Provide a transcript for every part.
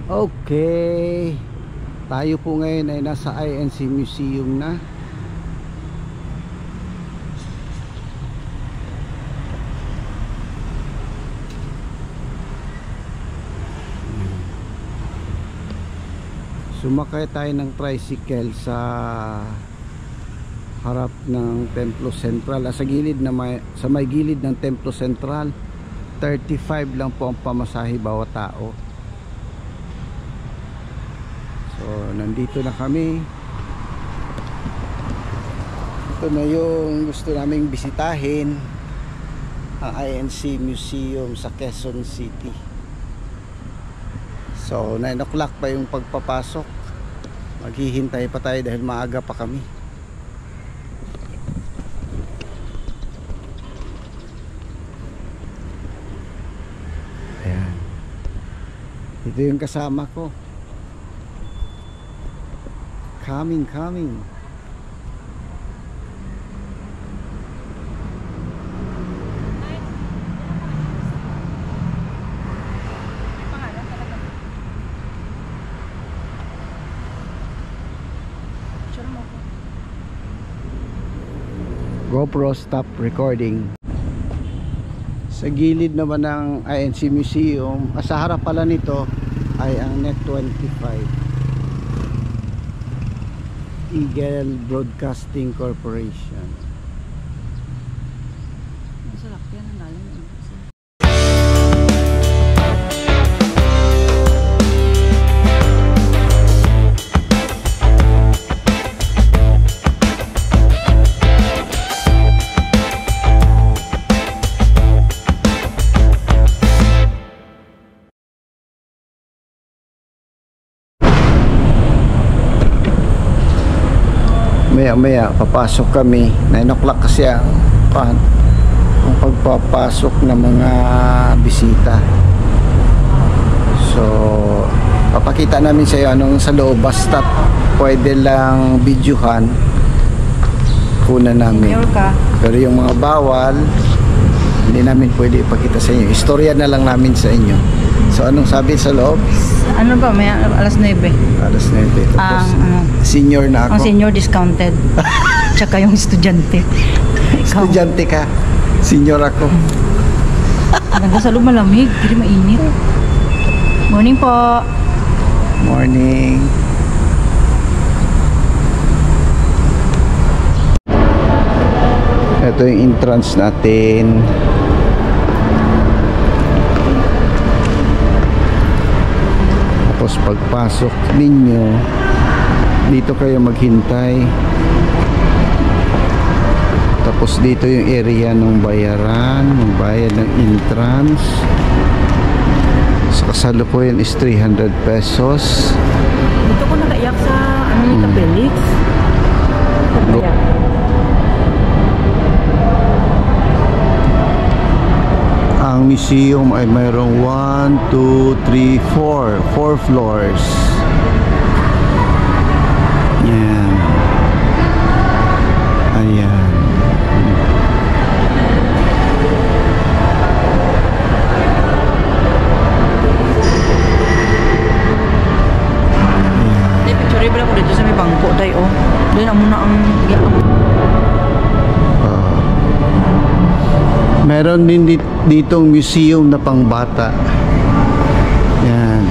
Okay, tayo po ngayon ay nasa INC Museum na. Sumakay tayo ng tricycle sa harap ng Templo Central, sa gilid na sa may gilid ng Templo Central. 35 lang po ang pamasahe bawat tao. So nandito na kami. Ito na yung gusto naming bisitahin, ang INC Museum sa Quezon City. So 9 o'clock pa yung pagpapasok. Maghihintay pa tayo dahil maaga pa kami. Ayan, ito yung kasama ko. Coming. GoPro stop recording. Sa gilid naman ng INC Museum, sa harap pala nito ay ang Net 25 Eagle Broadcasting Corporation. Masarap yan ang lalim. Maya papasok kami. 9 o'clock kasi ang pagpapasok ng mga bisita. So papakita namin sa iyo anong sa loob. Basta pwede lang videohan, kuna namin. Pero yung mga bawal, hindi namin pwede ipakita sa inyo. Istorya na lang namin sa inyo. So anong sabi sa loob? Ano ba? May alas 9. Alas 9. Tapos senior na ako. Ang senior discounted. Tsaka yung estudyante. Estudyante ka. Senior ako. Ganda sa loob, malamig. Hindi mainit. Morning po. Morning. Ito yung entrance natin. Tapos pagpasok ninyo, dito kayo maghintay. Tapos dito yung area ng bayaran, magbayad ng entrance. Sa kasalukuyan is 300 pesos. Dito ko nakaiyak sa Anita Felix. Ang museum ay mayroong 1, 2, 3, 4 floors. Yan. Ayan. Hindi, picture ba ako dito sa may bangko tayo. Doon na muna ang meron din ditong museum na pangbata. Yan.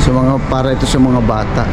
So para ito sa mga bata.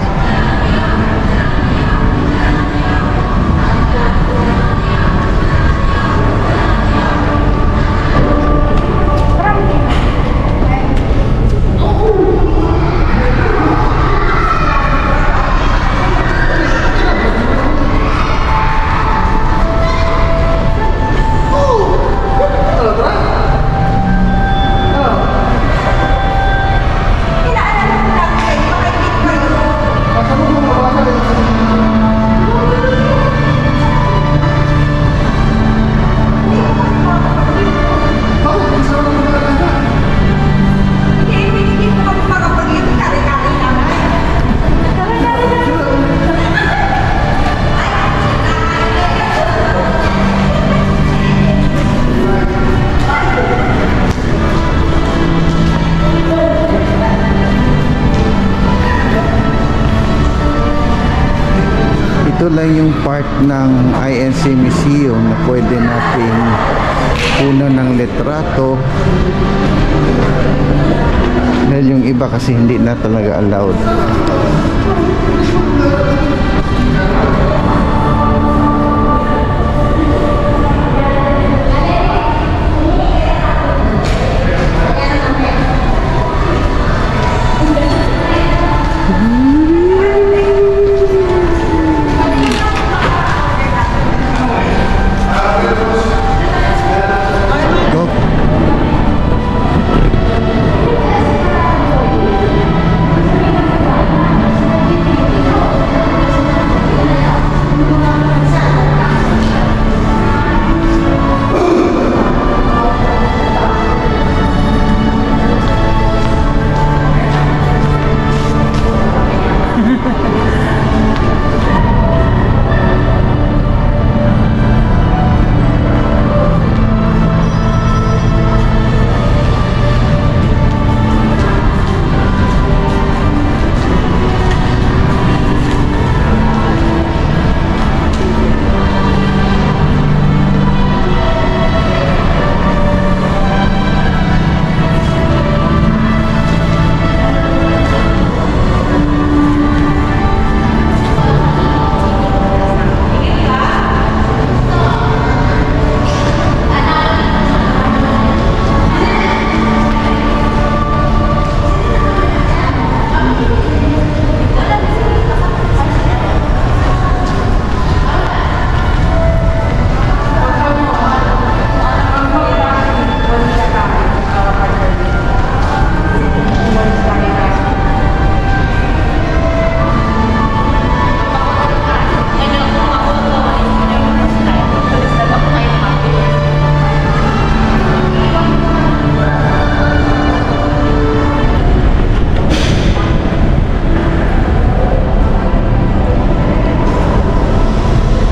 lang yung part ng INC Museum na pwede nating puno ng litrato, dahil yung iba kasi hindi na talaga allowed.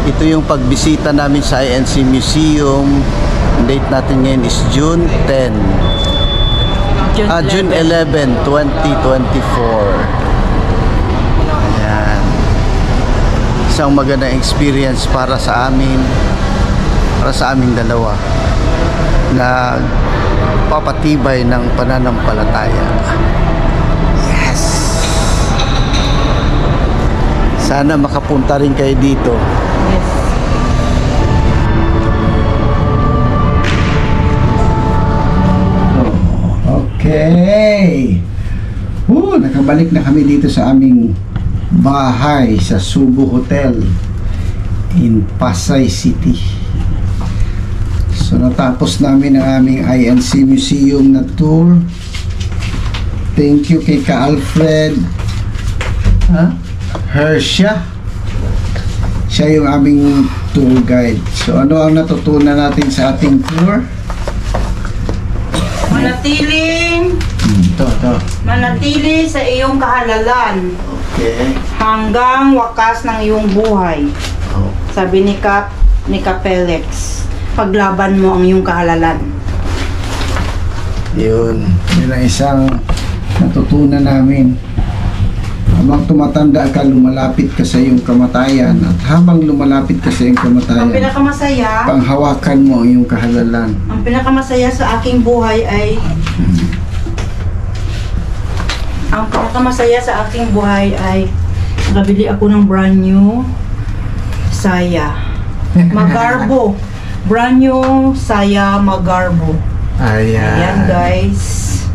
Ito yung pagbisita namin sa INC Museum. Date natin ngayon is June 10. June 11, 2024. Ayan. Isang magandang experience para sa amin, para sa aming dalawa, na papatibay ng pananampalataya. Yes! Sana makapunta rin kayo dito. Yes. Okay. Nakabalik na kami dito sa aming bahay sa Subu Hotel in Pasay City. So natapos namin ang aming INC Museum na tour. Thank you kay Ka Alfred Hersha. Siya yung aming tour guide. So ano ang natutunan natin sa ating tour? Manatili sa iyong kahalalan. Okay. Hanggang wakas ng iyong buhay. Oh. Sabi ni Felix, paglaban mo ang iyong kahalalan. Yun ang isang natutunan namin. Habang tumatanda ka, lumalapit ka sa iyong kamatayan. At habang lumalapit ka sa iyong kamatayan, Ang pinakamasaya, panghawakan mo ang iyong kahalalan. ang pinakamasaya sa aking buhay ay nakabili ako ng brand new saya. Magarbo. Brand new saya Magarbo. Ayan guys.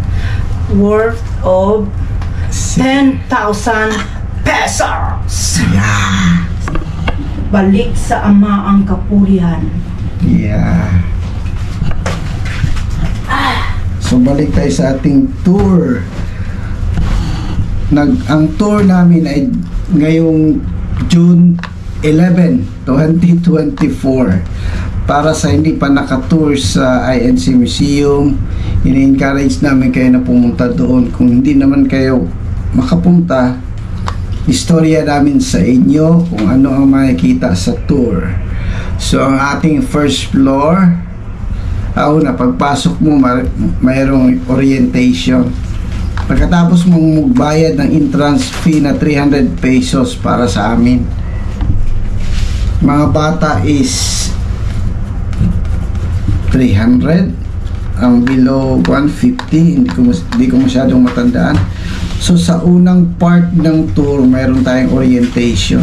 Worth of 10,000 pesos. Yeah. Balik sa Ama ang kapulihan. Yeah. So balik tayo sa ating tour. Ang tour namin ay ngayong June 11, 2024. Para sa hindi pa nakatour sa INC Museum, ini-encourage namin kayo na pumunta doon. Kung hindi naman kayo makapunta, istorya namin sa inyo kung ano ang makikita sa tour. So ang ating first floor, pagpasok mo mayroong orientation. Pagkatapos mong magbayad ng entrance fee na 300 pesos para sa amin. Mga bata is 300. Ang below 150, hindi ko masyadong matandaan. So sa unang part ng tour, mayroon tayong orientation.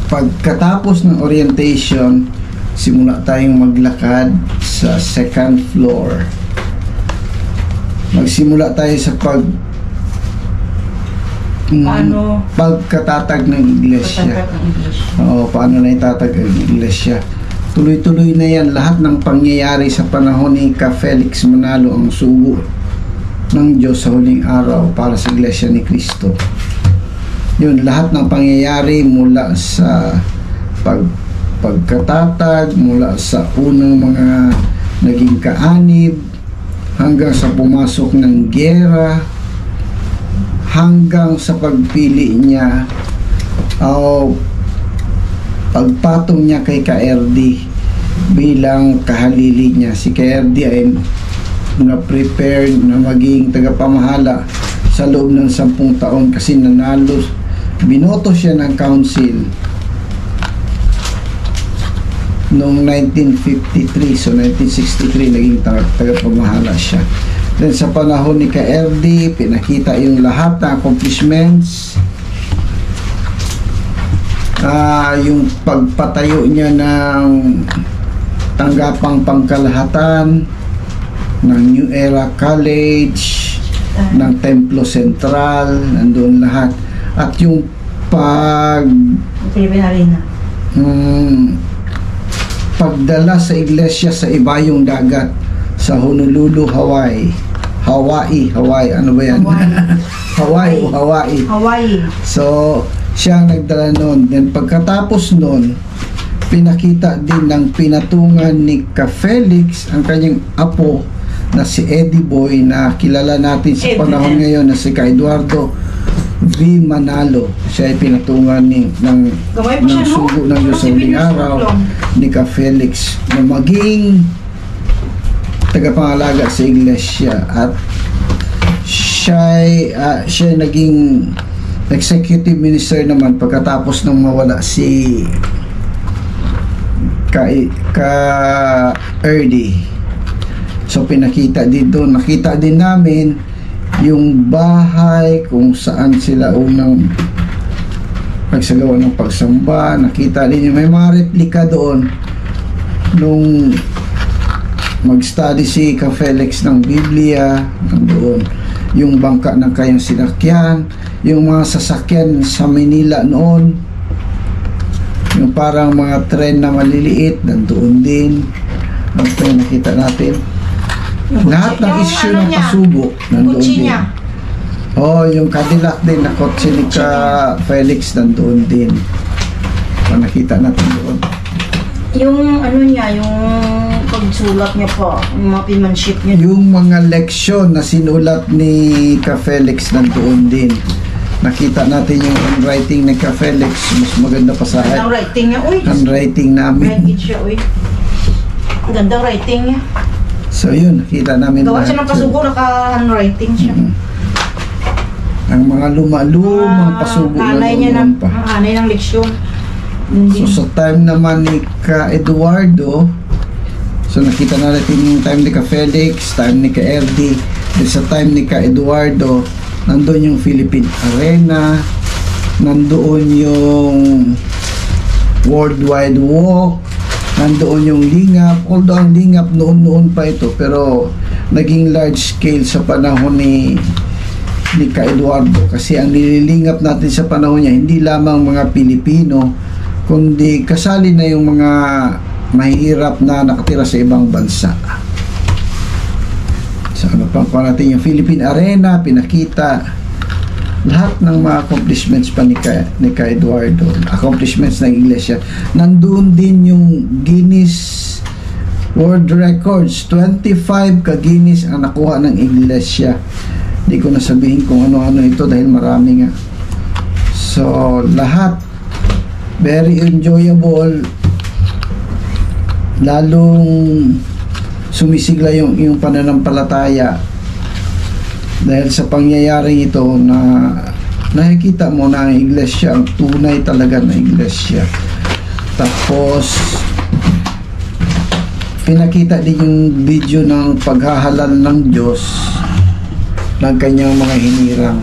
Pagkatapos ng orientation, simula tayong maglakad sa second floor. Magsimula tayo sa pagkatatag ng iglesia. Oo, paano na itatag ang iglesia. Tuloy-tuloy na yan. Lahat ng pangyayari sa panahon ni Ka Felix Manalo ang sugo ng Diyos sa huling araw para sa Iglesia ni Cristo. Yun, lahat ng pangyayari mula sa pagkatatag, mula sa unang mga naging kaanib, hanggang sa pumasok ng giyera, hanggang sa pagpili niya o pagpatong niya kay KRD bilang kahalili niya. Si KRD ay na-prepare na maging tagapamahala sa loob ng 10 taon kasi nanalo, binoto siya ng council noong 1953. So 1963 naging tagapamahala siya. Then sa panahon ni KRD, pinakita yung lahat ng accomplishments, yung pagpatayo niya ng tanggapang pangkalahatan, ng New Era College, ng Templo Central, nandoon lahat. At yung Philippine Arena. Pagdala sa iglesia sa ibayong dagat sa Honolulu, Hawaii. Ano ba yan? Hawaii. So, siya ang nagdala noon. Then pagkatapos noon, pinakita din ng pinatungan ni Ka Felix ang kanyang apo na si Eddie Boy, na kilala natin sa panahon ngayon na si Ka Eduardo V. Manalo. Siya ay pinatungan ng sugo ng Diyos sa huling araw ni Ka Felix na maging tagapangalaga sa iglesia. At siya naging executive minister naman pagkatapos nung mawala si Erdi. So nakita din namin yung bahay kung saan sila unang nagsagawa ng pagsamba. Nakita din yung may mga replika doon nung mag-study si Ka Felix ng Biblia. Nandoon yung bangka ng kanyang sinakyan, yung mga sasakyan sa Manila noon, yung parang mga tren na maliliit, nandoon din. Ang nakita natin lahat ng issue ng pasubo nandoon din. Yung Cadillac din na kotse ni Ka Felix nandoon din. Nakita natin doon Yung yung pagsulat niya po, yung mga penmanship niya. Yung mga leksyon na sinulat ni Ka Felix nandoon din. Nakita natin yung handwriting ni Ka Felix, mas maganda pa sa handwriting niya, handwriting namin. Ganda writing niya. So yun, nakita namin gawa siya ng pasugo, naka-handwriting siya. Ang mga lumang pasugo na noon pa. Anay ng leksyon. So sa time naman ni Ka Eduardo, so nakita na natin yung time ni Ka Felix, time ni Ka Erdi. Sa time ni Ka Eduardo, nandoon yung Philippine Arena, nandoon yung Worldwide Walk, nandoon yung Lingap. Although ang Lingap noon pa ito, pero naging large scale sa panahon ni Ka Eduardo, kasi ang nililingap natin sa panahon niya hindi lamang mga Pilipino, kundi kasali na yung mga mahihirap na nakatira sa ibang bansa. So ano pang natin yung Philippine Arena, pinakita lahat ng mga accomplishments pa ni Ka Eduardo, accomplishments ng iglesia. Nandun din yung Guinness World Records, 25 ka Guinness ang nakuha ng iglesia. Hindi ko nasabihin kung ano-ano ito dahil marami nga. So lahat very enjoyable, lalong sumisigla yung pananampalataya dahil sa pangyayaring ito na nakikita mo na ang iglesia, ang tunay talaga na iglesia. Tapos pinakita din yung video ng paghahalal ng Diyos ng kanyang mga hinirang.